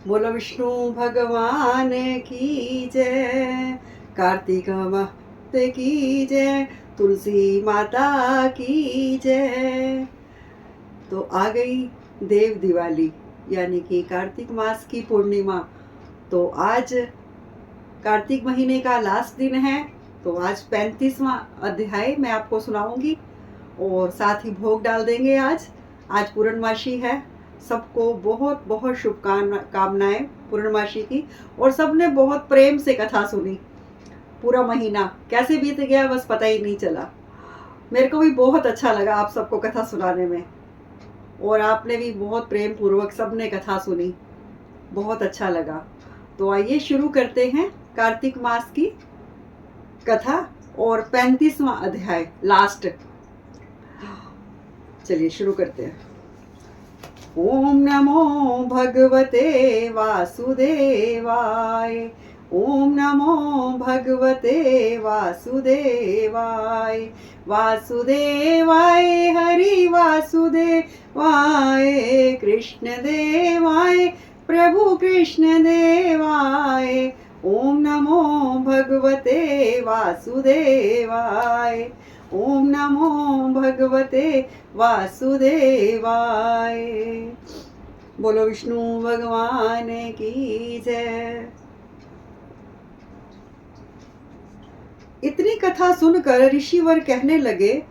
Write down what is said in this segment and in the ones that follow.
बोलो विष्णु भगवान की जय, कार्तिक माते की जय, तुलसी माता की जय। तो आ गई देव दिवाली यानी कि कार्तिक मास की पूर्णिमा। तो आज कार्तिक महीने का लास्ट दिन है। तो आज 35वां अध्याय मैं आपको सुनाऊंगी और साथ ही भोग डाल देंगे। आज पूर्णमासी है। सबको बहुत बहुत शुभकामनाएं पूर्णमासी की। और सबने बहुत प्रेम से कथा सुनी। पूरा महीना कैसे बीत गया बस पता ही नहीं चला। मेरे को भी बहुत अच्छा लगा आप सबको कथा सुनाने में, और आपने भी बहुत प्रेम पूर्वक सबने कथा सुनी, बहुत अच्छा लगा। तो आइए शुरू करते हैं कार्तिक मास की कथा और 35वां अध्याय लास्ट। चलिए शुरू करते हैं। ओम नमो भगवते वासुदेवाय। ओम नमो भगवते वासुदेवाय। वासुदेवाय हरि वासुदेवाय, कृष्ण देवाय प्रभु कृष्ण देवाय। ओम नमो भगवते वासुदेवाय। ओम नमो भगवते वासुदेवाय। बोलो विष्णु भगवान की जय। इतनी कथा सुनकर ऋषिवर कहने लगे,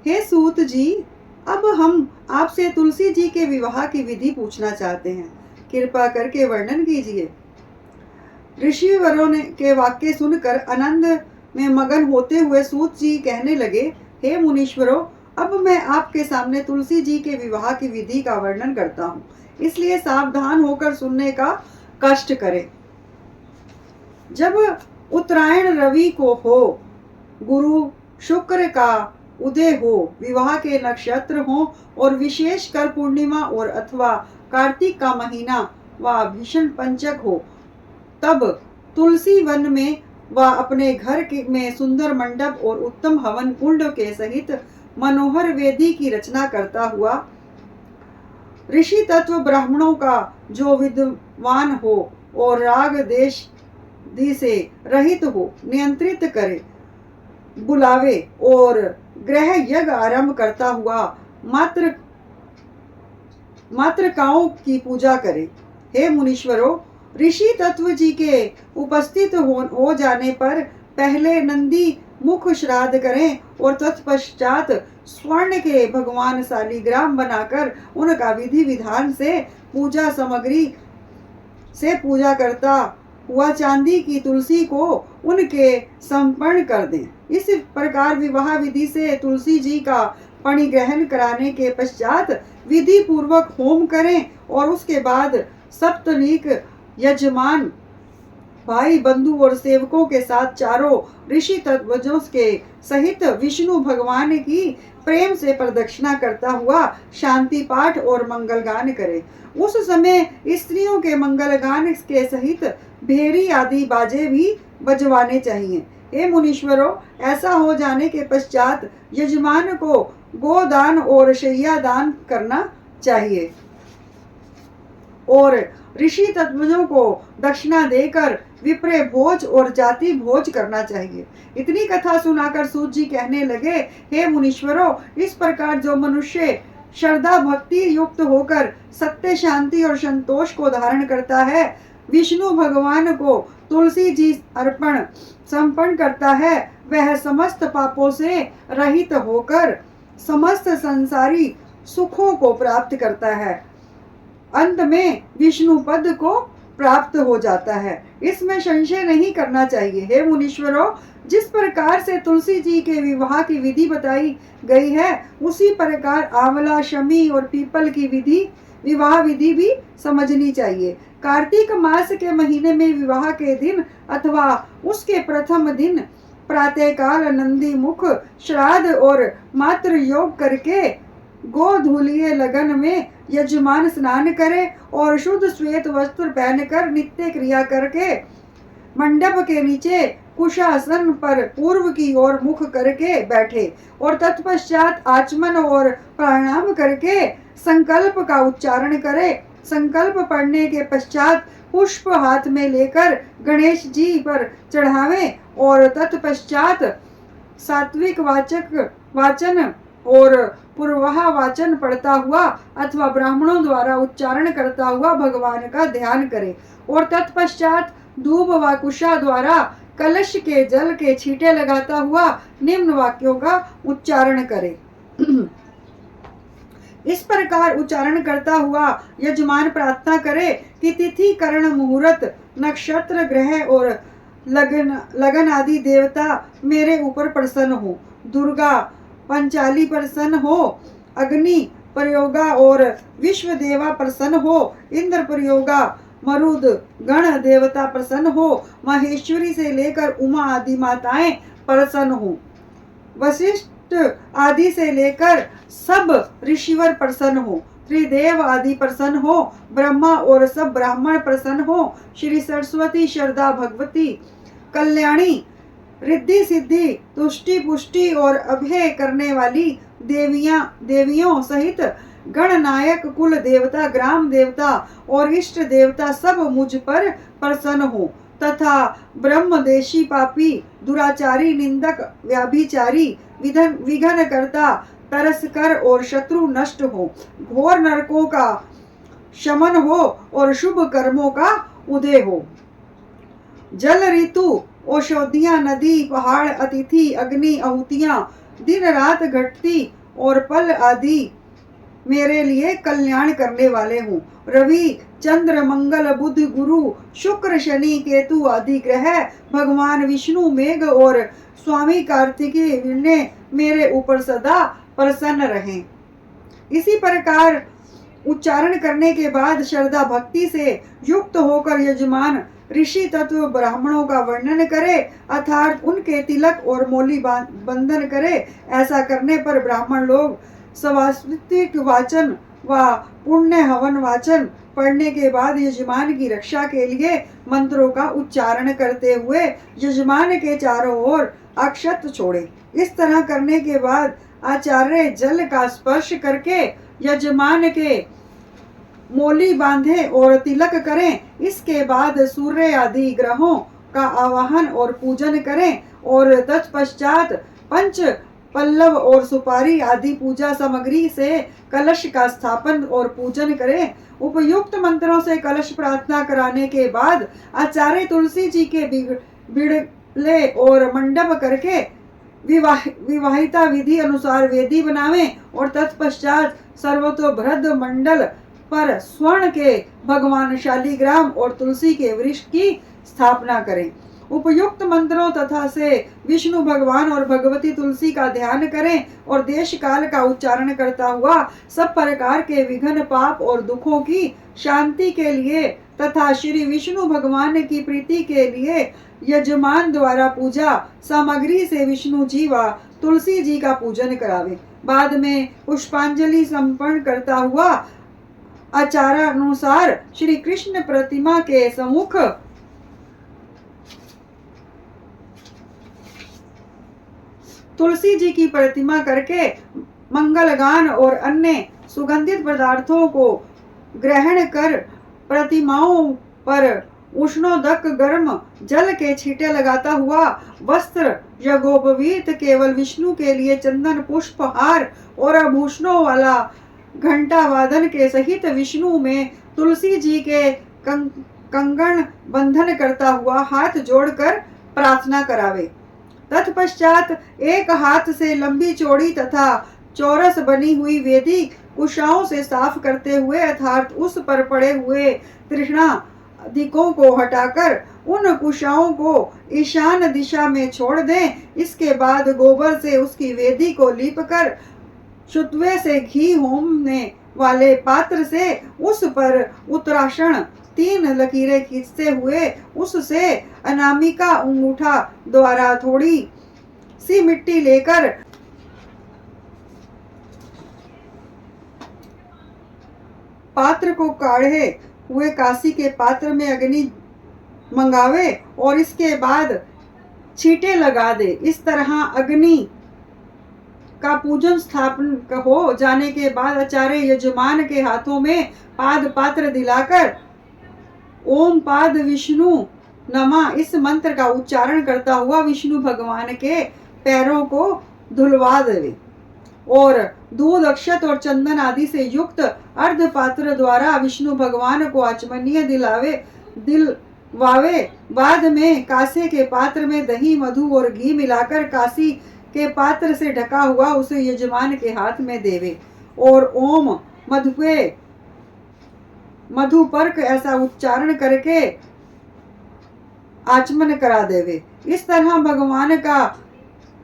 हे सूत जी, अब हम आपसे तुलसी जी के विवाह की विधि पूछना चाहते हैं। कृपा करके वर्णन कीजिए। ऋषिवरों ने के वाक्य सुनकर आनंद में मगन होते हुए सूत जी कहने लगे, हे मुनीश्वरों, अब मैं आपके सामने तुलसी जी के विवाह की विधि का वर्णन करता हूँ, इसलिए सावधान होकर सुनने का कष्ट करें। जब उत्तरायण रवि को हो, गुरु शुक्र का उदय हो, विवाह के नक्षत्र हो और विशेषकर पूर्णिमा और अथवा कार्तिक का महीना व भीषण पंचक हो, तब तुलसी वन में वह अपने घर में सुंदर मंडप और उत्तम हवन कुंड के सहित मनोहर वेदी की रचना करता हुआ ऋषि तत्व ब्राह्मणों का जो विद्वान हो और राग देश दी से रहित हो, नियंत्रित करे, बुलावे और ग्रह यज्ञ आरंभ करता हुआ मातृकाओं की पूजा करे। हे मुनीश्वरों, ऋषि तत्व जी के उपस्थित हो जाने पर पहले नंदी मुख श्राद्ध करें और तत्पश्चात स्वर्ण के भगवान शालिग्राम बनाकर उनका विधि विधान से पूजा सामग्री से पूजा करता हुआ चांदी की तुलसी को उनके समर्पण कर दें। इस प्रकार विवाह विधि से तुलसी जी का परिग्रहण कराने के पश्चात विधि पूर्वक होम करें और उसके बाद सप्तऋषि यजमान भाई बंधु और सेवकों के साथ चारों ऋषि तत्वजों के सहित विष्णु भगवान की प्रेम से प्रदक्षिणा करता हुआ शांति पाठ और मंगलगान करे। उस समय स्त्रियों के मंगलगान के सहित भेरी आदि बाजे भी बजवाने चाहिए। हे मुनीश्वरों, ऐसा हो जाने के पश्चात यजमान को गोदान और शैया दान करना चाहिए और ऋषि तत्वजों को दक्षिणा देकर विप्र भोज और जाति भोज करना चाहिए। इतनी कथा सुनाकर सूत जी कहने लगे, हे मुनीश्वरों, इस प्रकार जो मनुष्य श्रद्धा भक्ति युक्त होकर सत्य शांति और संतोष को धारण करता है, विष्णु भगवान को तुलसी जी अर्पण समर्पण करता है, वह समस्त पापों से रहित होकर समस्त संसारी सुखों को प्राप्त करता है, अंत में विष्णु पद को प्राप्त हो जाता है। इसमें संशय नहीं करना चाहिए। हे मुनीश्वरों, जिस प्रकार से तुलसी जी के विवाह की विधि बताई गई है, उसी प्रकार आंवला, शमी और पीपल की विवाह विधि भी समझनी चाहिए। कार्तिक मास के महीने में विवाह के दिन अथवा उसके प्रथम दिन प्रातःकाल नंदी मुख श्राद्ध और मात्र योग करके गोधूलीय लगन में यजमान स्नान करे और शुद्ध श्वेत वस्त्र पहनकर नित्य क्रिया करके मंडप के नीचे कुशासन पर पूर्व की ओर मुख करके बैठे और तत्पश्चात आचमन और प्रणाम करके संकल्प का उच्चारण करे संकल्प पढ़ने के पश्चात पुष्प हाथ में लेकर गणेश जी पर चढ़ावें और तत्पश्चात सात्विक वाचन और पूर्वाह वाचन पढ़ता हुआ अथवा ब्राह्मणों द्वारा उच्चारण करता हुआ भगवान का ध्यान करे और तत्पश्चात धूप व कुशा द्वारा कलश के जल के छींटे लगाता हुआ निम्न वाक्यों का उच्चारण करे। इस प्रकार उच्चारण करता हुआ यजमान प्रार्थना करे कि तिथि करण मुहूर्त नक्षत्र ग्रह और लगन आदि देवता मेरे ऊपर प्रसन्न हो, दुर्गा पंचाली प्रसन्न हो, अग्नि प्रयोगा और विश्व देवा प्रसन्न हो, इंद्र प्रयोगा मरुद गण देवता प्रसन्न हो, महेश्वरी से लेकर उमा आदि माताएं प्रसन्न हो, वशिष्ठ आदि से लेकर सब ऋषिवर प्रसन्न हो, त्रिदेव आदि प्रसन्न हो, ब्रह्मा और सब ब्राह्मण प्रसन्न हो, श्री सरस्वती शारदा भगवती कल्याणी रिद्धि सिद्धि तुष्टि पुष्टि और अभय करने वाली देवियों सहित गणनायक कुल देवता ग्राम देवता और इष्ट देवता सब मुझ पर प्रसन्न हो तथा ब्रह्मदेशी पापी दुराचारी निंदक व्याभिचारी विघन करता तरसकर और शत्रु नष्ट हो, घोर नरकों का शमन हो और शुभ कर्मों का उदय हो। जल ऋतु औषधियां नदी पहाड़ अतिथि अग्नि आहुतियां दिन रात घटती और पल आदि मेरे लिए कल्याण करने वाले हूँ। रवि चंद्र मंगल बुध गुरु शुक्र शनि केतु आदि ग्रह भगवान विष्णु मेघ और स्वामी कार्तिकेय ने मेरे ऊपर सदा प्रसन्न रहें। इसी प्रकार उच्चारण करने के बाद श्रद्धा भक्ति से युक्त होकर यजमान ऋषि तत्व ब्राह्मणों का वर्णन करे अर्थात उनके तिलक और मौली बंधन करे। ऐसा करने पर ब्राह्मण लोग स्वास्तिक वाचन व पुण्य हवन वाचन पढ़ने के बाद यजमान की रक्षा के लिए मंत्रों का उच्चारण करते हुए यजमान के चारों ओर अक्षत छोड़े। इस तरह करने के बाद आचार्य जल का स्पर्श करके यजमान के मोली बांधे और तिलक करें। इसके बाद सूर्य आदि ग्रहों का आवाहन और पूजन करें और तत्पश्चात पंच पल्लव और सुपारी आदि पूजा सामग्री से कलश का स्थापन और पूजन करें। उपयुक्त मंत्रों से कलश प्रार्थना कराने के बाद आचार्य तुलसी जी के बिड़ले और मंडप करके विवाहिता विधि अनुसार वेदी बनावें और तत्पश्चात सर्वतोभृद मंडल पर स्वर्ण के भगवान शालिग्राम और तुलसी के वृक्ष की स्थापना करें। उपयुक्त मंत्रों तथा से विष्णु भगवान और भगवती तुलसी का ध्यान करें और देश काल का उच्चारण करता हुआ सब प्रकार के विघ्न पाप और दुखों की शांति के लिए तथा श्री विष्णु भगवान की प्रीति के लिए यजमान द्वारा पूजा सामग्री से विष्णु जी व तुलसी जी का पूजन करावे। बाद में पुष्पांजलि संपन्न करता हुआ आचारानुसार श्री कृष्ण प्रतिमा के सम्मुख तुलसी जी की प्रतिमा करके मंगल गान और अन्य सुगंधित पदार्थों को ग्रहण कर प्रतिमाओं पर उष्णोदक गर्म जल के छींटे लगाता हुआ वस्त्र यज्ञोपवीत केवल विष्णु के लिए चंदन पुष्प हार और आभूषणों वाला घंटा वादन के सहित विष्णु में तुलसी जी के कंगन बंधन करता हुआ हाथ जोड़कर प्रार्थना करावे। तत्पश्चात एक हाथ से लंबी चौड़ी तथा चौरस बनी हुई वेदी कुशाओं से साफ करते हुए अर्थात उस पर पड़े हुए तृष्णा अधिकों को हटाकर उन कुशाओं को ईशान दिशा में छोड़ दें। इसके बाद गोबर से उसकी वेदी को लीपकर शुत्वे से घी होमने वाले पात्र से उस पर उत्तराषण 3 लकीरें खींचते हुए उससे अनामिका अंगूठा द्वारा थोड़ी सी मिट्टी लेकर पात्र को काढ़े हुए कांसी के पात्र में अग्नि मंगावे और इसके बाद छींटे लगा दे। इस तरह अग्नि का पूजन स्थापन हो जाने के बाद आचार्य यजमान के हाथों में पाद पात्र दिलाकर ओम पाद विष्णु नमा इस मंत्र का उच्चारण करता हुआ विष्णु भगवान के पैरों को धुलवा देवे और दूध अक्षत और चंदन आदि से युक्त अर्ध पात्र द्वारा विष्णु भगवान को आचमनीय दिलवावे। बाद में कांसे के पात्र में दही मधु और घी मिलाकर कांसी के पात्र से ढका हुआ उसे यजमान के हाथ में देवे और ओम मधुपर्क ऐसा उच्चारण करके आचमन करा देवे। इस तरह भगवान का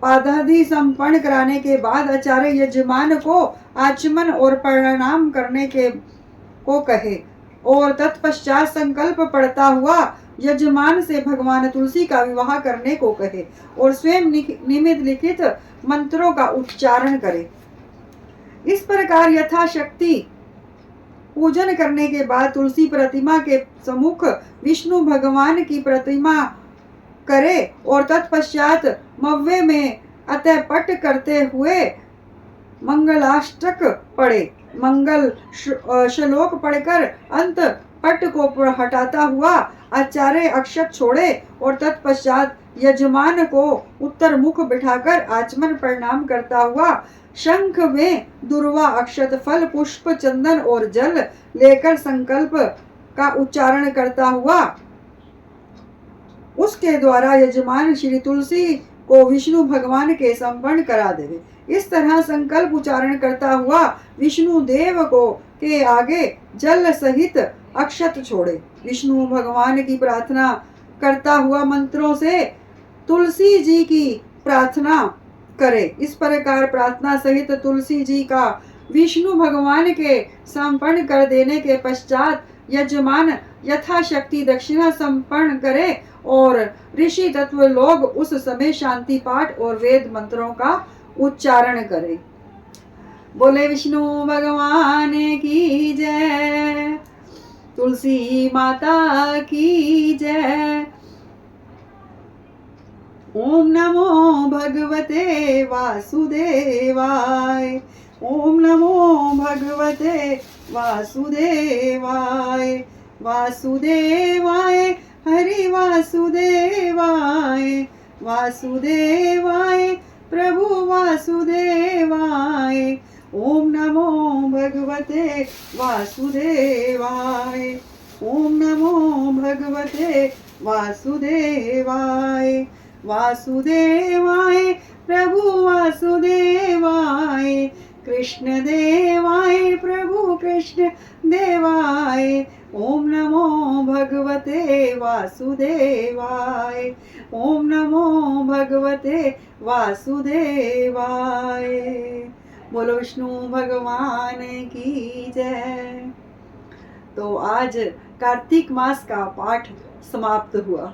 पादादि संपन्न कराने के बाद आचार्य यजमान को आचमन और प्रणाम करने को कहे और तत्पश्चात संकल्प पढ़ता हुआ यजमान से भगवान तुलसी का विवाह करने को कहे और स्वयं निम्नलिखित मंत्रों का उच्चारण करे। इस प्रकार यथाशक्ति पूजन करने के बाद तुलसी प्रतिमा के सम्मुख विष्णु भगवान की प्रतिमा करे और तत्पश्चात मव्वे में अतः पट करते हुए मंगलाष्टक पढ़े। मंगल श्लोक पढ़कर अंत पट को हटाता हुआ आचार्य अक्षत छोड़े और तत्पश्चात यजमान को उत्तर मुख बिठाकर आचमन प्रणाम करता हुआ शंख में दुर्वा अक्षत फल पुष्प चंदन और जल लेकर संकल्प का उच्चारण करता हुआ उसके द्वारा यजमान श्री तुलसी को विष्णु भगवान के समर्पण करा देवे। इस तरह संकल्प उच्चारण करता हुआ विष्णु देव को के आगे जल सहित अक्षत छोड़े। विष्णु भगवान की प्रार्थना करता हुआ मंत्रों से तुलसी जी की प्रार्थना करे। इस प्रकार प्रार्थना सहित तुलसी जी का विष्णु भगवान के समर्पण कर देने के पश्चात यजमान यथाशक्ति दक्षिणा समर्पण करे और ऋषि तत्व लोग उस समय शांति पाठ और वेद मंत्रों का उच्चारण करें। बोले विष्णु भगवान की जय, तुलसी माता की जय। ओम नमो भगवते वासुदेवाय, ओम नमो भगवते वासुदेवाय। वासुदेवाय हरि वासुदेवाय, वासुदेवाय प्रभु वासुदेवाय। ओम नमो भगवते वासुदेवाय, ओम नमो भगवते वासुदेवाय। वासुदेवाय प्रभु वासुदेवाय, कृष्ण देवाय प्रभु कृष्ण देवाय। ओम नमो भगवते वासुदेवाय, ओम नमो भगवते वासुदेवाय। बोलो विष्णु भगवान की जय। तो आज कार्तिक मास का पाठ समाप्त हुआ।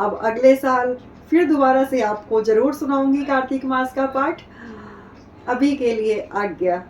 अब अगले साल फिर दोबारा से आपको जरूर सुनाऊंगी कार्तिक मास का पाठ। अभी के लिए आज्ञा।